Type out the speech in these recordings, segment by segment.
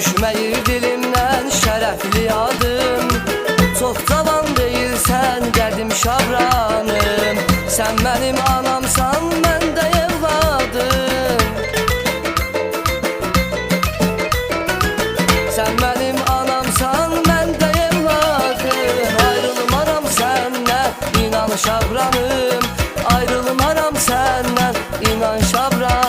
düşməyir dilimdən şərəfli adım. Çox cavan deyilsən, dərdim şabranım. Sən mənim anamsan, mən də evladım. Sən mənim anamsan, mən də evladım. Ayrılmaram səndən, inan şabranım. Ayrılmaram səndən, inan şabranım.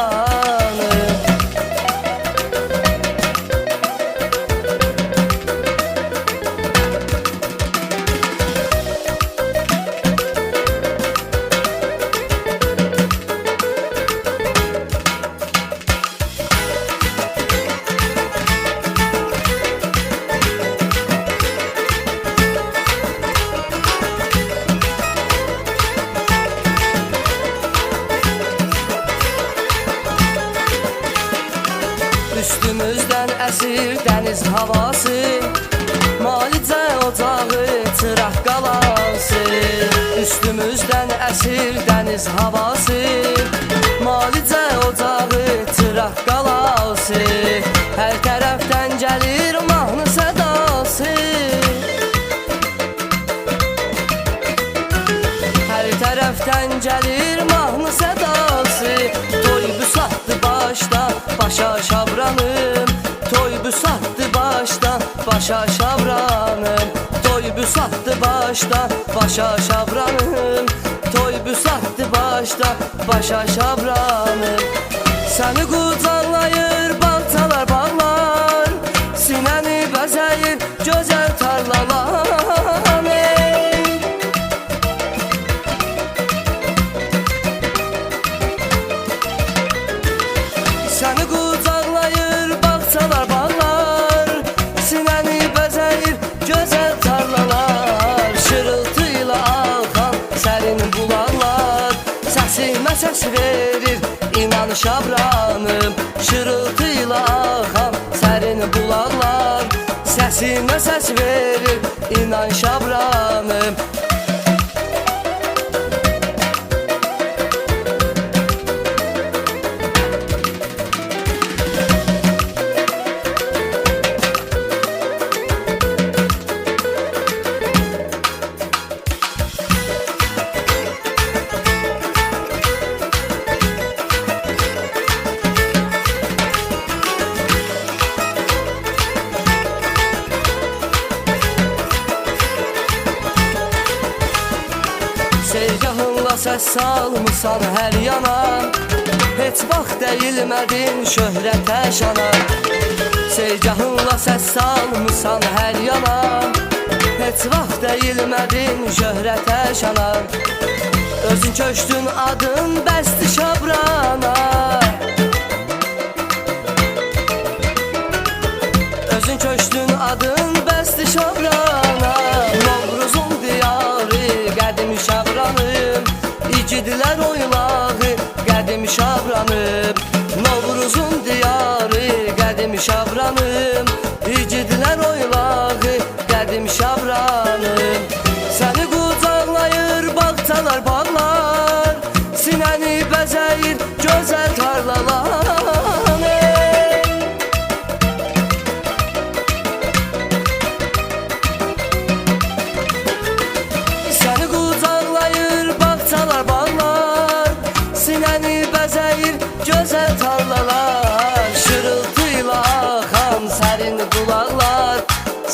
Üstümüzdən əsir dəniz havası, Malicə ocağı, çıraq qalası. Üstümüzdən əsir dəniz havası, Malicə ocağı, çıraq qalası. Hər tərəfdən gəlir mahnı sədası. Hər tərəfdən gəlir mahnı sədası. Toy büsatdı başda, başa şabranım. Toy büsatdı başda, başa şabranım. Toy büsatdı başda, başa şabranım. Toy büsatdı başda, başa şabranım. Səni qucaqlayır bağçalar, bağlar. Sinəni bəzəyir gözəl tarlalar. Səni qucaqlayır bağçalar, bağlar. Sinəni bəzəyir gözəl tarlalar. Şırıltı ilə axan sərin bulaqlar. Səsimə səs verir, inan şabranım. Şırıltı ilə axan sərin bulaqlar. Səsimə səs verir, inan şabranım. Sevgahınla səs salmısan hər yana. Heç vaxt deyilmədin şöhrətə şana. Sevgahınla səs salmısan hər yana. Heç vaxt deyilmədin şöhrətə şana. Özün köçdün adın bəsdi şabrana. Özün köçdün adın bəsdi şabrana. Novruzun diyarı qədim şabranım. İgidlər oylağı qədim şabranım. Novruzun diyarı qədim şabranım. İgidlər oylağı qədim şabranım. Səni qucaqlayır bağçalar, bağlar. Sinəni bəzəyir gözəl tarlalar. Səni qucaqlayır bağçalar, bağlar. Sinəni bəzəyir gözəl tarlalar. Şırıltı ilə axan sərin bulaqlar.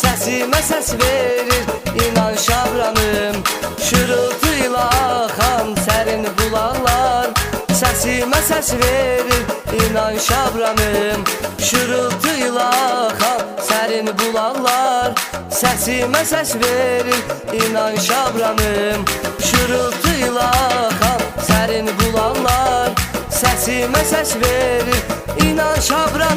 Səsimə səs verir, inan şabranım. Şırıltı ilə axan sərin bulaqlar. Səsimə səs verir, inan şabranım. Şırıltı ilə axan sərin bulaqlar. Səsimə səs verir, inan şabranım. Şırıltı ilə axan sərin bulaqlar. Səsimə səs verir, inan şabranım.